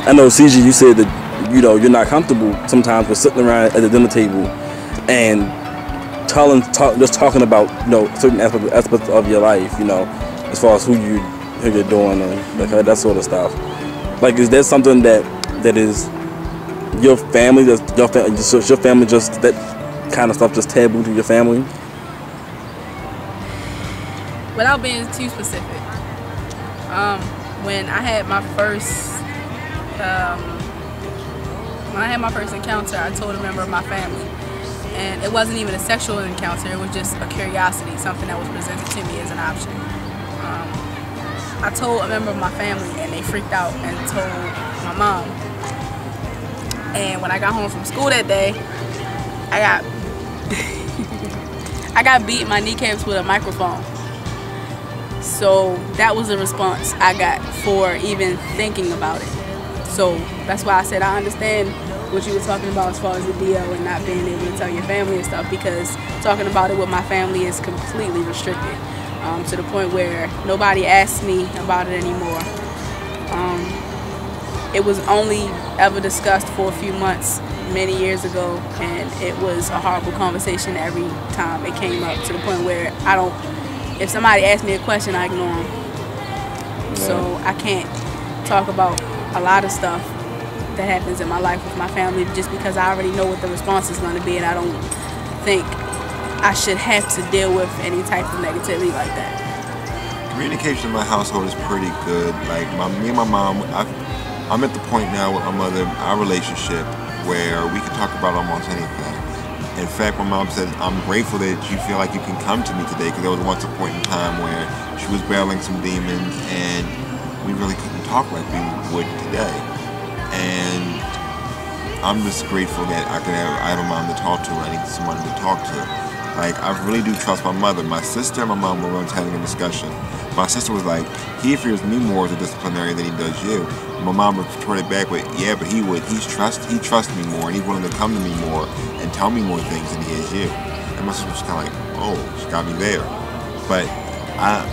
I know, CG, you said that you're not comfortable sometimes with sitting around at the dinner table and just talking about certain aspects of your life, as far as who you're doing and that sort of stuff. Like, is there something that is your family, your family just that kind of stuff just taboo to your family? Without being too specific, when I had my first encounter, I told a member of my family, and it wasn't even a sexual encounter. It was just a curiosity, something that was presented to me as an option. I told a member of my family, and they freaked out and told my mom. And when I got home from school that day, I got beat in my kneecaps with a microphone. So that was the response I got for even thinking about it. So that's why I said I understand what you were talking about as far as the DL and not being able to tell your family and stuff, because talking about it with my family is completely restricted, to the point where nobody asks me about it anymore. It was only ever discussed for a few months many years ago, and it was a horrible conversation every time it came up, to the point where if somebody asks me a question, I ignore them. So I can't talk about a lot of stuff that happens in my life with my family just because I already know what the response is going to be, and I don't think I should have to deal with any type of negativity like that. Communication in my household is pretty good. Like me and my mom, I'm at the point now with my mother, our relationship, where we can talk about almost anything. In fact, my mom said, I'm grateful that you feel like you can come to me today, because there was once a point in time where she was battling some demons and we really couldn't talk like we would today. And I'm just grateful that I have a mom to talk to. I need someone to talk to. Like, I really do trust my mother. My sister and my mom were once having a discussion. My sister was like, he fears me more as a disciplinarian than he does you. My mom retorted back with, yeah, but he trusts me more, and he's willing to come to me more and tell me more things than he is you. And my sister was kind of like, oh, she got me there. But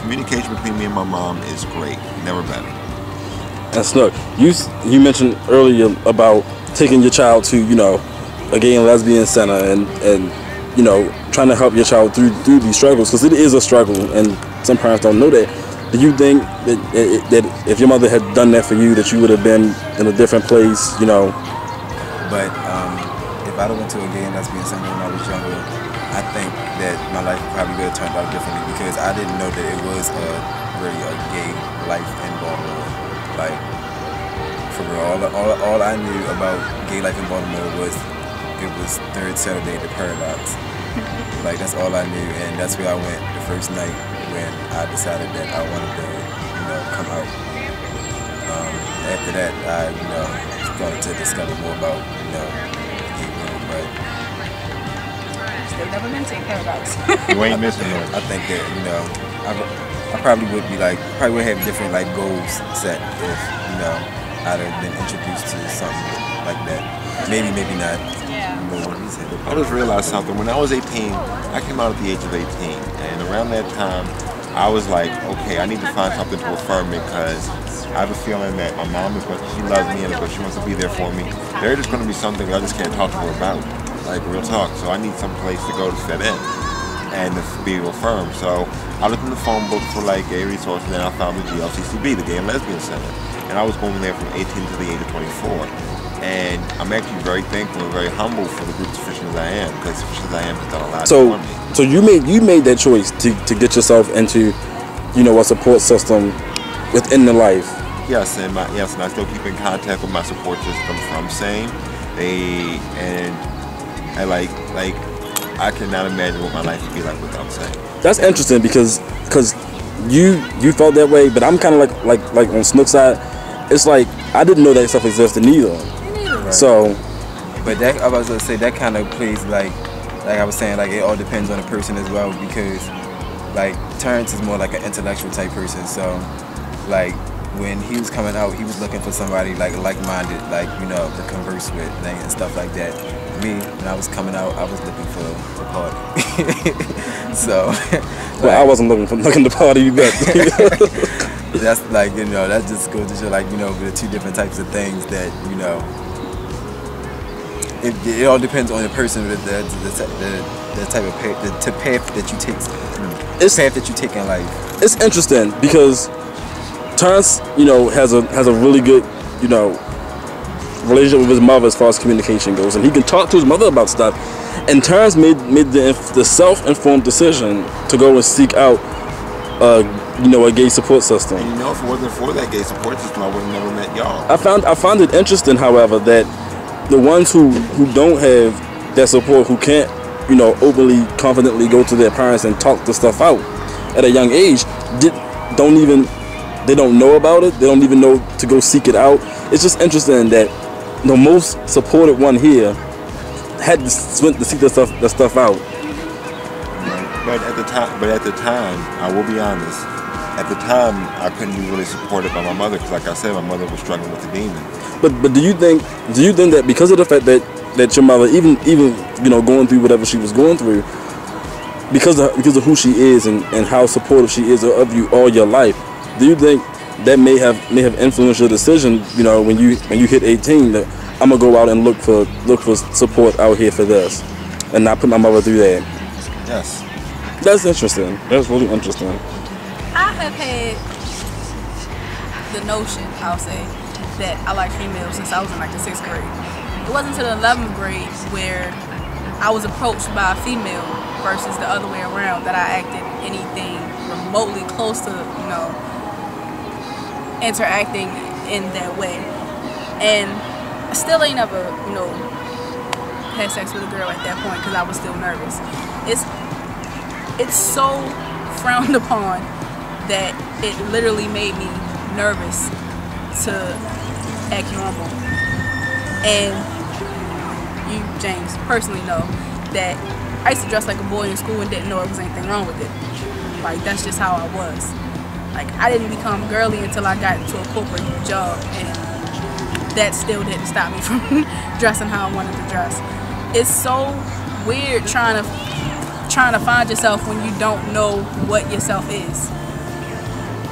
communication between me and my mom is great, never better. And Snook, you mentioned earlier about taking your child to a gay and lesbian center and trying to help your child through these struggles, because it is a struggle, and some parents don't know that. Do you think that if your mother had done that for you, that you would have been in a different place, But if I'd have went to a gay and lesbian center when I was younger, I think that my life probably would have turned out differently, because I didn't know that it was really a gay life in Baltimore. Like, for real, all I knew about gay life in Baltimore was it was Third Saturday at the Paradox. Like, that's all I knew, and that's where I went the first night when I decided that I wanted to, come out. After that, I, started to discover more about, gay women, but Still never been to a Paradox. You ain't missing much. I think that, I probably would have different goals set if, I'd have been introduced to something like that. Maybe not. Yeah. I just realized something. When I was 18, I came out at the age of 18, and around that time, I was like, okay, I need to find something to affirm me, because I have a feeling that my mom she loves me, but she wants to be there for me. There's just going to be something I just can't talk to her about, like real talk. So I need some place to go to fit in and to be affirmed. So I looked in the phone book for gay resources, and then I found the GLCCB, the Gay and Lesbian Center, and I was going there from 18 to the age of 24. And I'm actually very thankful and very humble for the group Sufficient as I Am, because Sufficient as I Am has done a lot for me. So you made that choice to get yourself into, a support system within the life. Yes, and I still keep in contact with my support system from SANE. I cannot imagine what my life would be like without SANE. That's interesting, because you felt that way, but I'm kind of like on Snook's side. It's like I didn't know that stuff existed neither. Right. So, but that, I was going to say, that kind of plays like I was saying, it all depends on the person as well, because Terrence is more like an intellectual type person. So when he was coming out, he was looking for somebody like-minded, to converse with and stuff like that. Me, when I was coming out, I was looking for the party. So, well, I wasn't looking to party, but that's like, you know, that just goes to show, like, you know, the two different types of things that, you know, it all depends on the person, the type of path, the path that you take, path that you take in life. It's interesting because Terrence, you know, has a really good, you know, relationship with his mother as far as communication goes, and he can talk to his mother about stuff. And Terrence made the self-informed decision to go and seek out, you know, a gay support system. And you know, if it wasn't for that gay support system, I would have never met y'all. I found it interesting, however, that the ones who don't have that support, who can't, you know, openly, confidently go to their parents and talk the stuff out at a young age, they don't know about it. They don't even know to go seek it out. It's just interesting that the most supported one here had to seek the stuff out. But at the time, I will be honest. At the time, I couldn't be really supported by my mother because, like I said, my mother was struggling with the demon. But do you think that because of the fact that your mother, even you know, going through whatever she was going through, because of who she is and how supportive she is of you all your life, do you think that may have influenced your decision, you know, when you hit 18, that I'm gonna go out and look for support out here for this, and not put my mother through that? Yes. That's interesting. That's really interesting. I have had the notion, I'll say, that I like females since I was in like the 6th grade. It wasn't until the 11th grade where I was approached by a female versus the other way around that I acted anything remotely close to, you know, interacting in that way. And I still ain't ever, you know, had sex with a girl at that point because I was still nervous. It's so frowned upon that it literally made me nervous to act normal. And you, James, personally know that I used to dress like a boy in school and didn't know there was anything wrong with it. Like, that's just how I was. Like, I didn't become girly until I got into a corporate job, and that still didn't stop me from dressing how I wanted to dress. It's so weird trying to find yourself when you don't know what yourself is.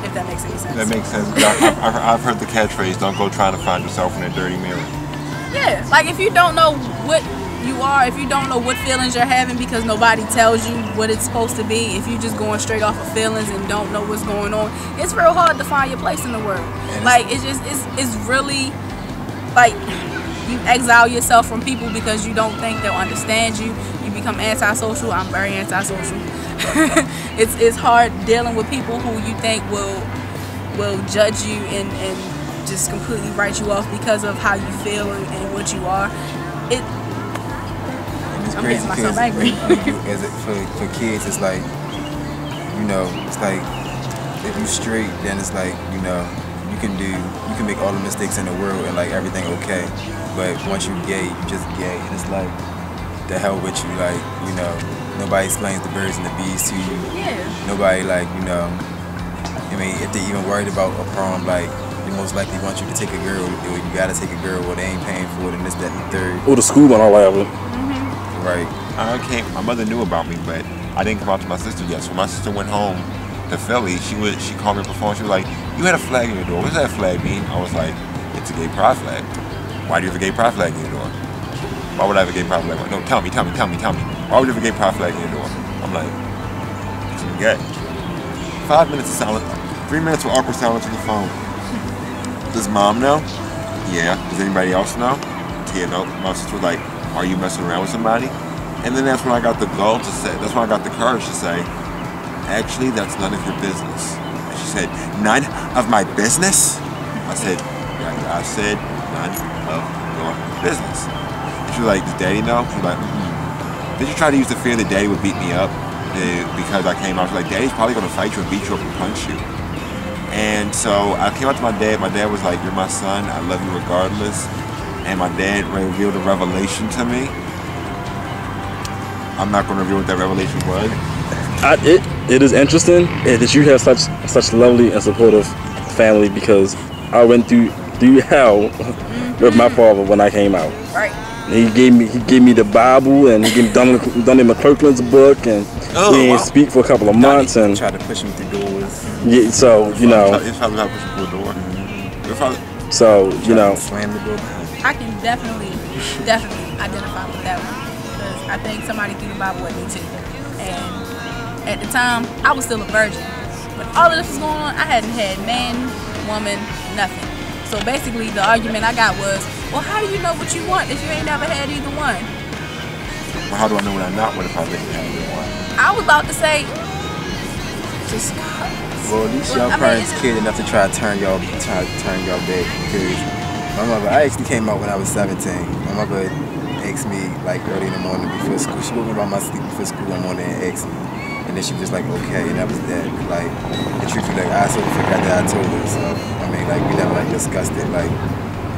If that makes any sense. That makes sense. I've heard the catchphrase, don't go trying to find yourself in a dirty mirror. Yeah, like if you don't know what you are, if you don't know what feelings you're having because nobody tells you what it's supposed to be, if you're just going straight off of feelings and don't know what's going on, it's real hard to find your place in the world. Like, it's really, like, you exile yourself from people because you don't think they'll understand you. You become antisocial. I'm very antisocial. It's hard dealing with people who you think will judge you and just completely write you off because of how you feel and what you are. It's I'm crazy getting myself angry. For kids, it's like, you know, it's like if you straight, then it's like, you know, you can make all the mistakes in the world and like everything okay. But once you gay, you just gay, and it's like, the hell with you, like, you know, nobody explains the birds and the bees to you. Yeah. Nobody, like, you know, I mean, if they even worried about a prom, like, they most likely want you to take a girl to do it. You gotta take a girl, or they ain't paying for it, and this, that, and the third. Or the school and all that. Right. My mother knew about me, but I didn't come out to my sister yet. So when my sister went home to Philly, she called me up the phone. She was like, "You had a flag in your door. What does that flag mean?" I was like, "It's a gay pride flag." "Why do you have a gay pride flag in your door?" "Why would I have a gay pride flag?" "No, tell me. Why would you have a gay pride flag in your door?" I'm like, "Because I'm gay." 5 minutes of silence. 3 minutes of awkward silence on the phone. "Does mom know?" "Yeah." "Does anybody else know?" "Yeah, no." My sister was like, "Are you messing around with somebody?" And then that's when I got the gall to say, that's when I got the courage to say, "Actually, that's none of your business." And she said, "None of my business?" I said, "Yeah, I said none of your business." And she was like, "Does daddy know?" She was like, "Did you try to use the fear that daddy would beat me up because I came out?" She was like, "Daddy's probably going to fight you and beat you up and punch you." And so I came out to my dad. My dad was like, "You're my son. I love you regardless." And my dad revealed a revelation to me. I'm not going to reveal what that revelation was. It is interesting that you have such lovely and supportive family, because I went through hell with my father when I came out. Right. He gave me the Bible, and he gave me Donnie McClurkin's book, and we didn't speak for a couple of months, and tried to push him through doors. yeah, so you know. His father not pushing through the door. Your father. So you know. Slam the door. I can definitely identify with that one, because I think somebody threw the Bible at me too. And at the time, I was still a virgin. When all of this was going on, I hadn't had man, woman, nothing. So basically, the argument I got was, well, how do you know what you want if you ain't never had either one? Well, how do I know when I'm not? What if I didn't have one? I was about to say, just well, at least y'all parents cared enough to try to turn y'all back, because my mother, I actually came out when I was 17. My mother asked me like early in the morning before school. She woke me about my sleep before school one morning and asked me. And then she was just like, okay, and that was that. Like, the truth is, like, I sort of forgot that I told her. So, I mean, like, we never like discussed it, like,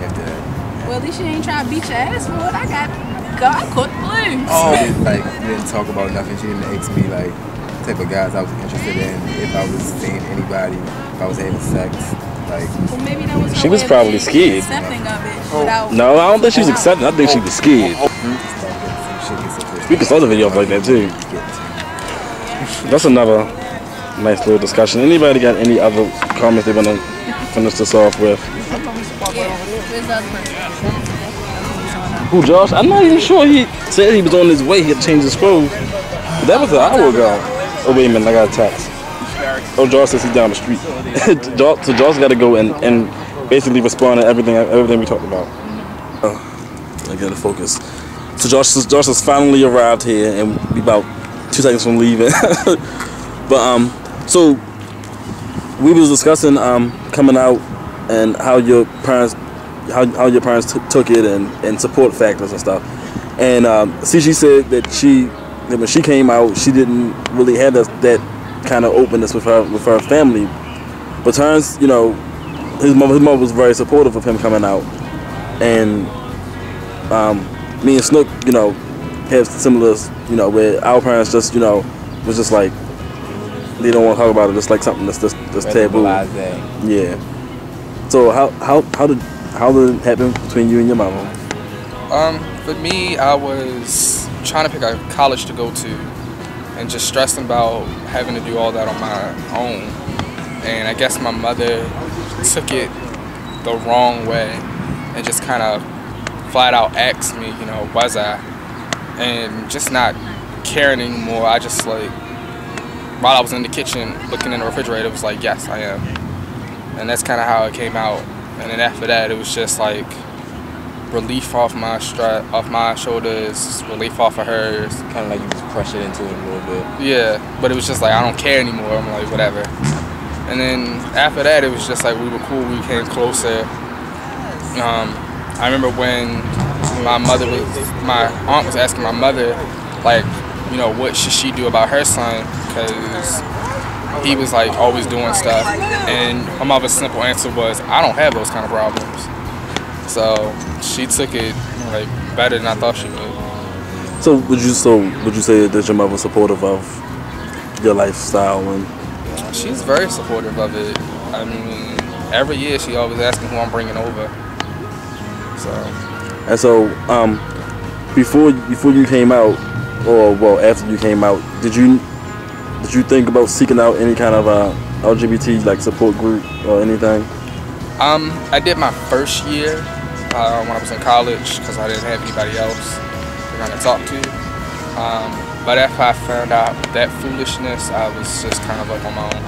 after that. well, at least you ain't trying to beat your ass for it. I caught the blues. Oh, like, we didn't talk about nothing. She didn't ask me, like, the type of guys I was interested in, if I was seeing anybody, if I was having sex. Like, well, maybe that was she was probably scared. Accepting of it without, No, I don't think she was accepting. I think she was scared. We can start the video like that too. That's another nice little discussion. Anybody got any other comments they want to finish this off with? Who, Josh? I'm not even sure. He said he was on his way. He had changed his clothes. That was an hour ago. Oh, wait a minute. I got a text. Oh, Josh says he's down the street. So Josh got to go and basically respond to everything we talked about. I got to focus. So Josh has finally arrived here, and we about 2 seconds from leaving. But so we was discussing coming out and how your parents took it and support factors and stuff. And she said that when she came out, she didn't really have that kind of openness with her family. But Terrence, you know, his mother was very supportive of him coming out, and me and Snook, you know, have similar, you know, where our parents just, you know, was just like, they don't want to talk about it, just like something that's taboo. Yeah. So how did it happen between you and your mama? For me, I was trying to pick a college to go to, and just stressing about having to do all that on my own. And I guess my mother took it the wrong way and just kind of flat out asked me, you know, was I? And just not caring anymore. I just like, while I was in the kitchen looking in the refrigerator, it was like, yes, I am. And that's kind of how it came out. And then after that, it was just like relief off my shoulders, relief off of hers. Kind of like you was pressured into it a little bit. Yeah, but it was just like, I don't care anymore. I'm like, whatever. And then after that, it was just like, we were cool, we came closer. I remember when my aunt was asking my mother, like, you know, what should she do about her son, because he was like always doing stuff, and my mother's simple answer was, I don't have those kind of problems. So she took it like better than I thought she would. So would you say that your mother was supportive of your lifestyle? And she's very supportive of it. I mean, every year she always asking who I'm bringing over. So before you came out, or well after you came out, did you think about seeking out any kind of LGBT like support group or anything? I did my first year when I was in college, because I didn't have anybody else to kind of talk to. But after I found out that foolishness, I was just kind of like on my own.